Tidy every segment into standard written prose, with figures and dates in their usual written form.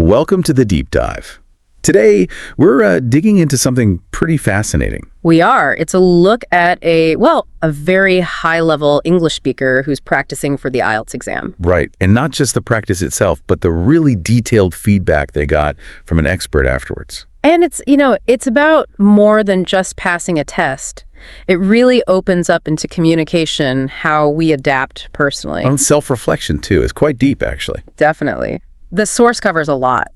Welcome to the Deep Dive. Today, we're digging into something pretty fascinating. We are. It's a look at a very high-level English speaker who's practicing for the IELTS exam. Right, and not just the practice itself, but the really detailed feedback they got from an expert afterwards. And it's about more than just passing a test. It really opens up into communication, how we adapt personally. And self-reflection, too. It's quite deep, actually. Definitely. The source covers a lot.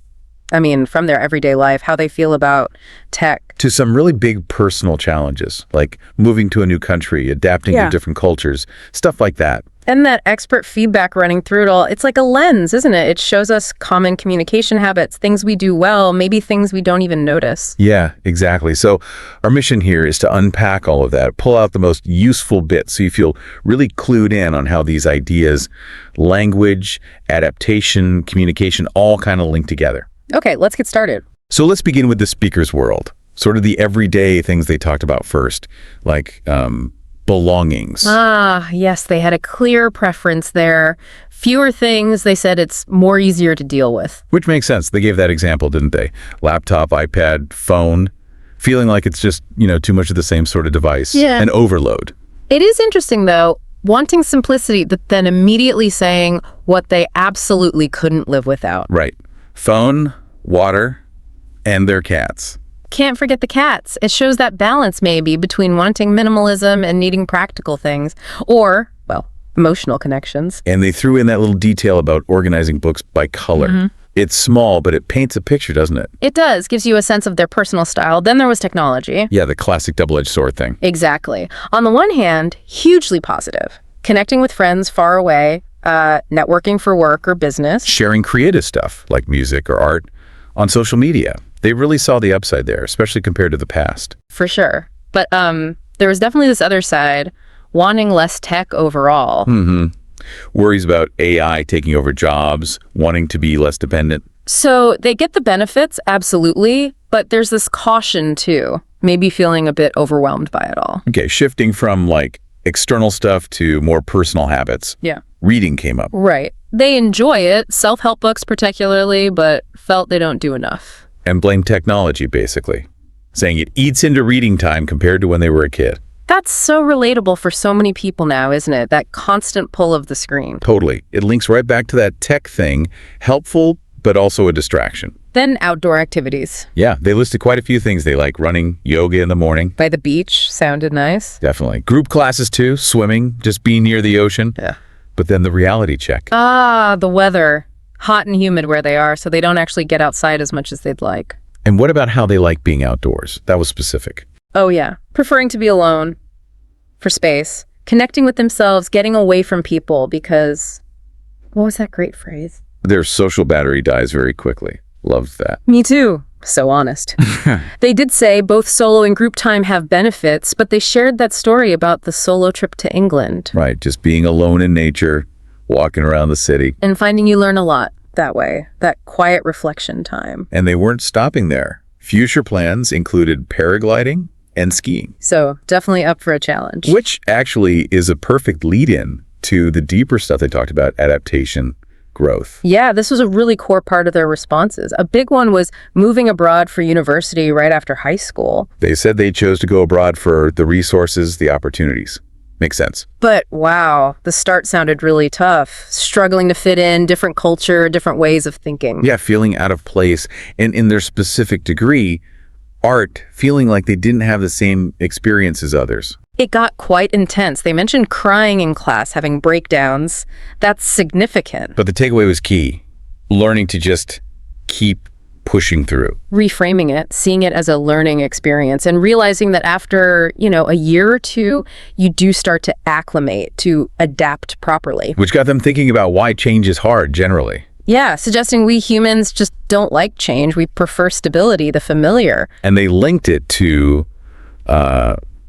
I mean, from their everyday life, how they feel about tech. To some really big personal challenges, like moving to a new country, adapting to different cultures, stuff like that. And that expert feedback running through it all, it's like a lens, isn't it? It shows us common communication habits, things we do well, maybe things we don't even notice. Yeah, exactly. So our mission here is to unpack all of that, pull out the most useful bits so you feel really clued in on how these ideas, language, adaptation, communication, all kind of link together. Okay, let's get started. So let's begin with the speaker's world, sort of the everyday things they talked about first, like belongings. Yes, they had a clear preference there. Fewer things, they said it's more easier to deal with. Which makes sense. They gave that example, didn't they? Laptop, iPad, phone, feeling like it's just, too much of the same sort of device. Yeah. An overload. It is interesting, though, wanting simplicity, but then immediately saying what they absolutely couldn't live without. Right. Phone, water, and their cats. Can't forget the cats. It shows that balance maybe between wanting minimalism and needing practical things, or, emotional connections. And they threw in that little detail about organizing books by color. Mm-hmm. It's small, but it paints a picture, doesn't it? It does. Gives you a sense of their personal style. Then there was technology. Yeah, the classic double-edged sword thing. Exactly. On the one hand, hugely positive. Connecting with friends far away, networking for work or business. Sharing creative stuff like music or art on social media. They really saw the upside there, especially compared to the past. For sure. But there was definitely this other side, wanting less tech overall. Mm-hmm. Worries about AI taking over jobs, wanting to be less dependent. So they get the benefits, absolutely, but there's this caution too, maybe feeling a bit overwhelmed by it all. Okay, shifting from external stuff to more personal habits. Yeah. Reading came up. Right. They enjoy it, self-help books particularly, but felt they don't do enough. And blame technology, basically. Saying it eats into reading time compared to when they were a kid. That's so relatable for so many people now, isn't it? That constant pull of the screen. Totally. It links right back to that tech thing. Helpful, but also a distraction. Then outdoor activities. Yeah, they listed quite a few things they like. Running, yoga in the morning. By the beach. Sounded nice. Definitely. Group classes too. Swimming, just being near the ocean. Yeah. But then the reality check. The weather. Hot and humid where they are, so they don't actually get outside as much as they'd like. And what about how they like being outdoors? That was specific. Oh, yeah. Preferring to be alone for space. Connecting with themselves, getting away from people because... What was that great phrase? Their social battery dies very quickly. Loved that. Me too. So honest. They did say both solo and group time have benefits, but they shared that story about the solo trip to England. Right, just being alone in nature, walking around the city. And finding you learn a lot that way, that quiet reflection time. And they weren't stopping there. Future plans included paragliding and skiing. So definitely up for a challenge. Which actually is a perfect lead-in to the deeper stuff they talked about, adaptation, growth. Yeah, this was a really core part of their responses. A big one was moving abroad for university right after high school. They said they chose to go abroad for the resources, the opportunities. Makes sense. But wow, the start sounded really tough. Struggling to fit in, different culture, different ways of thinking. Yeah, feeling out of place. And in their specific degree, art, feeling like they didn't have the same experience as others. It got quite intense. They mentioned crying in class, having breakdowns. That's significant. But the takeaway was key. Learning to just keep pushing through. Reframing it, seeing it as a learning experience, and realizing that after, a year or two, you do start to acclimate, to adapt properly. Which got them thinking about why change is hard generally. Yeah, suggesting we humans just don't like change. We prefer stability, the familiar. And they linked it to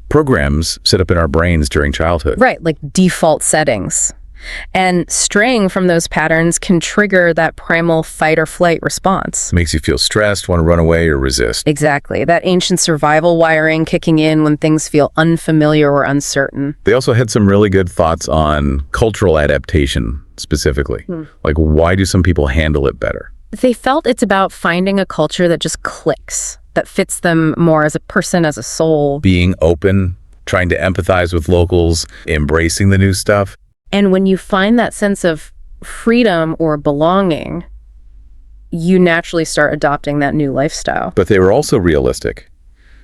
programs set up in our brains during childhood. Right, like default settings. And straying from those patterns can trigger that primal fight or flight response. Makes you feel stressed, want to run away or resist. Exactly. That ancient survival wiring kicking in when things feel unfamiliar or uncertain. They also had some really good thoughts on cultural adaptation specifically. Like, why do some people handle it better? They felt it's about finding a culture that just clicks, that fits them more as a person, as a soul. Being open, trying to empathize with locals, embracing the new stuff. And when you find that sense of freedom or belonging, you naturally start adopting that new lifestyle. But they were also realistic.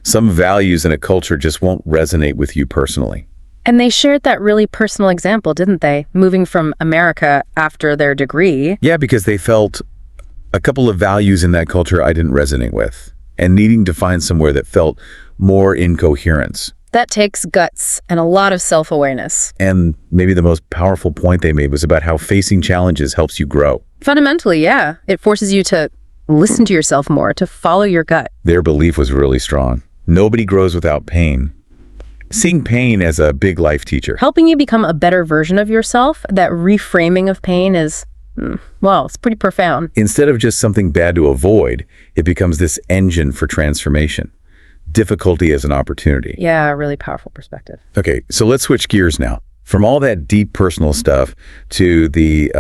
Some values in a culture just won't resonate with you personally. And they shared that really personal example, didn't they? Moving from America after their degree. Yeah, because they felt a couple of values in that culture I didn't resonate with, and needing to find somewhere that felt more in coherence. That takes guts and a lot of self-awareness. And maybe the most powerful point they made was about how facing challenges helps you grow. Fundamentally, yeah. It forces you to listen to yourself more, to follow your gut. Their belief was really strong. Nobody grows without pain. Seeing pain as a big life teacher. Helping you become a better version of yourself, that reframing of pain is, well, it's pretty profound. Instead of just something bad to avoid, it becomes this engine for transformation. Difficulty as an opportunity. Yeah, really powerful perspective. Okay, so let's switch gears now. From all that deep personal stuff to the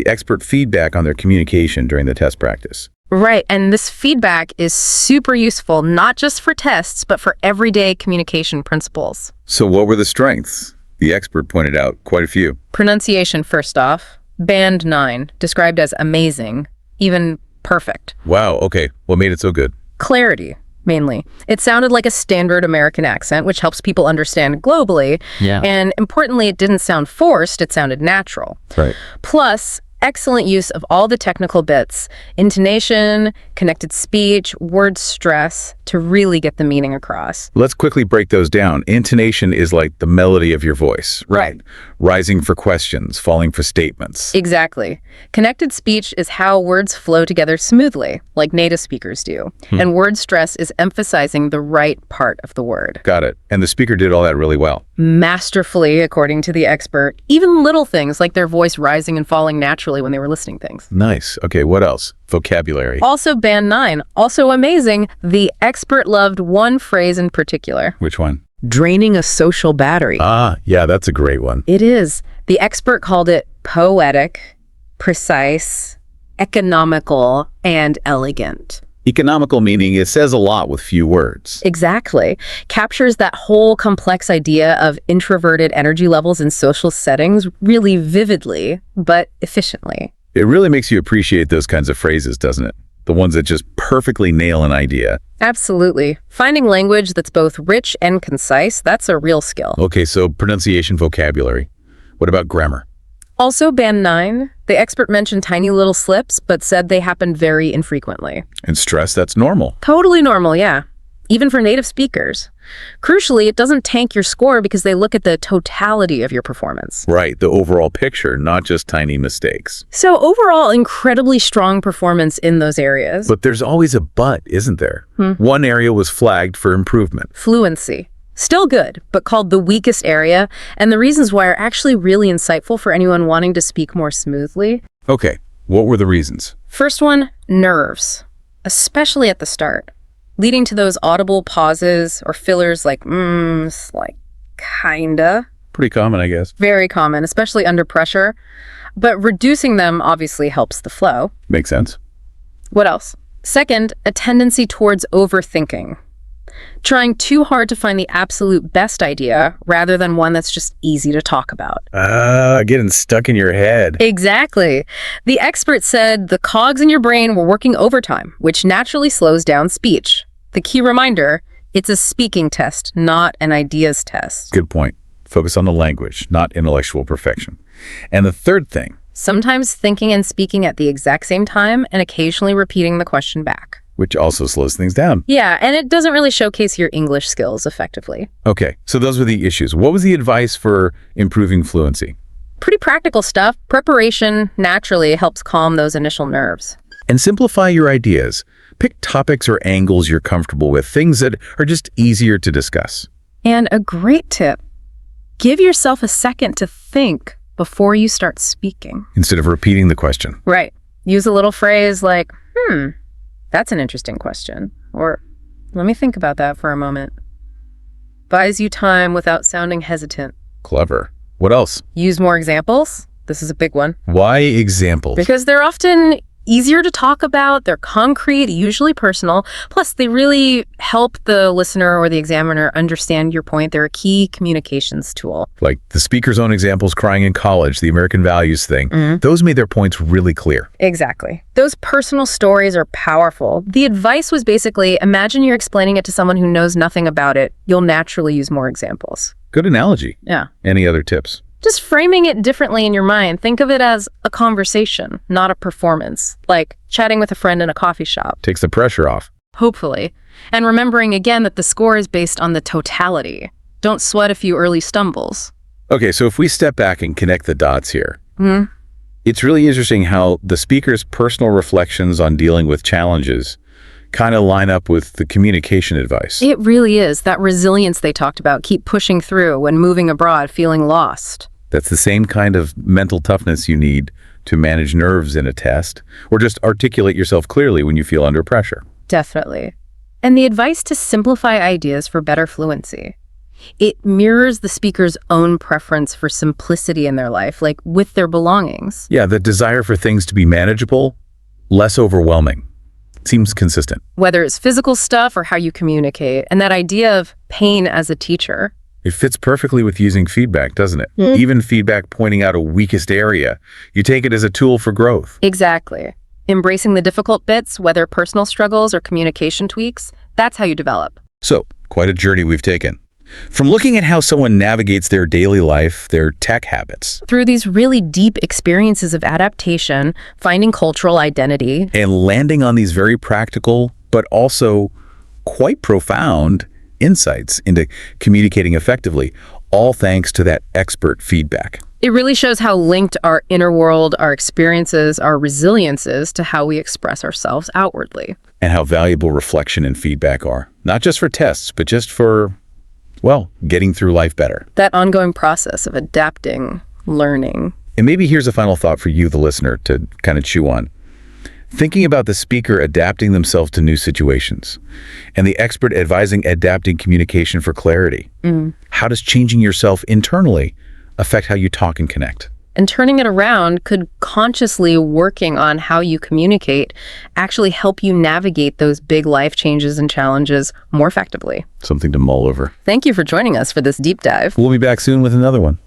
expert feedback on their communication during the test practice. Right, and this feedback is super useful, not just for tests, but for everyday communication principles. So what were the strengths? The expert pointed out quite a few. Pronunciation, first off. Band 9, described as amazing, even perfect. Wow, okay. What made it so good? Clarity, mainly. It sounded like a standard American accent, which helps people understand globally. Yeah. And importantly, it didn't sound forced, it sounded natural. Right. Plus, excellent use of all the technical bits, intonation, connected speech, word stress, to really get the meaning across. Let's quickly break those down. Intonation is like the melody of your voice, right? Rising for questions, falling for statements. Exactly. Connected speech is how words flow together smoothly, like native speakers do. And word stress is emphasizing the right part of the word. Got it. And the speaker did all that really well. Masterfully, according to the expert. Even little things like their voice rising and falling naturally when they were listening things. Nice. Okay, what else? Vocabulary. Also band 9, also amazing. The expert loved one phrase in particular. Which one? Draining a social battery. Ah, yeah, that's a great one. It is. The expert called it poetic, precise, economical, and elegant. Economical meaning it says a lot with few words. Exactly. Captures that whole complex idea of introverted energy levels in social settings really vividly, but efficiently. It really makes you appreciate those kinds of phrases, doesn't it? The ones that just perfectly nail an idea. Absolutely. Finding language that's both rich and concise, that's a real skill. Okay, so pronunciation, vocabulary. What about grammar? Also, band 9, the expert mentioned tiny little slips, but said they happen very infrequently. And stress, that's normal. Totally normal, yeah. Even for native speakers. Crucially, it doesn't tank your score because they look at the totality of your performance. Right, the overall picture, not just tiny mistakes. So overall, incredibly strong performance in those areas. But there's always a but, isn't there? One area was flagged for improvement. Fluency. Still good, but called the weakest area, and the reasons why are actually really insightful for anyone wanting to speak more smoothly. Okay, what were the reasons? First one, nerves, especially at the start, leading to those audible pauses or fillers like like kinda. Pretty common, I guess. Very common, especially under pressure, but reducing them obviously helps the flow. Makes sense. What else? Second, a tendency towards overthinking. Trying too hard to find the absolute best idea rather than one that's just easy to talk about. Getting stuck in your head. Exactly. The expert said the cogs in your brain were working overtime, which naturally slows down speech. The key reminder, it's a speaking test, not an ideas test. Good point. Focus on the language, not intellectual perfection. And the third thing, Sometimes thinking and speaking at the exact same time and occasionally repeating the question back. which also slows things down. Yeah, and it doesn't really showcase your English skills effectively. Okay, so those were the issues. What was the advice for improving fluency? Pretty practical stuff. Preparation naturally helps calm those initial nerves. And simplify your ideas. Pick topics or angles you're comfortable with, things that are just easier to discuss. And a great tip, give yourself a second to think before you start speaking. Instead of repeating the question. Right. Use a little phrase like, that's an interesting question. Or, let me think about that for a moment. Buys you time without sounding hesitant. Clever. What else? Use more examples. This is a big one. Why examples? Because they're often easier to talk about, they're concrete, usually personal, plus they really help the listener or the examiner understand your point. They're a key communications tool. Like the speaker's own examples crying in college, the American values thing. Those made their points really clear. Exactly. Those personal stories are powerful. The advice was basically, imagine you're explaining it to someone who knows nothing about it. You'll naturally use more examples. Good analogy. Yeah. Any other tips? Just framing it differently in your mind. Think of it as a conversation, not a performance, like chatting with a friend in a coffee shop. Takes the pressure off. Hopefully. And remembering again that the score is based on the totality. Don't sweat a few early stumbles. Okay, so if we step back and connect the dots here, it's really interesting how the speaker's personal reflections on dealing with challenges kind of line up with the communication advice. It really is. That resilience they talked about, keep pushing through when moving abroad, feeling lost. That's the same kind of mental toughness you need to manage nerves in a test, or just articulate yourself clearly when you feel under pressure. Definitely. And the advice to simplify ideas for better fluency. It mirrors the speaker's own preference for simplicity in their life, like with their belongings. Yeah, the desire for things to be manageable, less overwhelming. Seems consistent. Whether it's physical stuff or how you communicate, and that idea of pain as a teacher. It fits perfectly with using feedback, doesn't it? Even feedback pointing out a weakest area. You take it as a tool for growth. Exactly. Embracing the difficult bits, whether personal struggles or communication tweaks, that's how you develop. So, quite a journey we've taken. From looking at how someone navigates their daily life, their tech habits, Through these really deep experiences of adaptation, finding cultural identity, and landing on these very practical, but also quite profound insights into communicating effectively, all thanks to that expert feedback. it really shows how linked our inner world, our experiences, our resilience is to how we express ourselves outwardly. And how valuable reflection and feedback are, not just for tests, but just for, well, getting through life better. That ongoing process of adapting, learning. And maybe here's a final thought for you, the listener, to kind of chew on. Thinking about the speaker adapting themselves to new situations and the expert advising adapting communication for clarity. How does changing yourself internally affect how you talk and connect? And turning it around could consciously working on how you communicate actually help you navigate those big life changes and challenges more effectively. Something to mull over. Thank you for joining us for this deep dive. We'll be back soon with another one.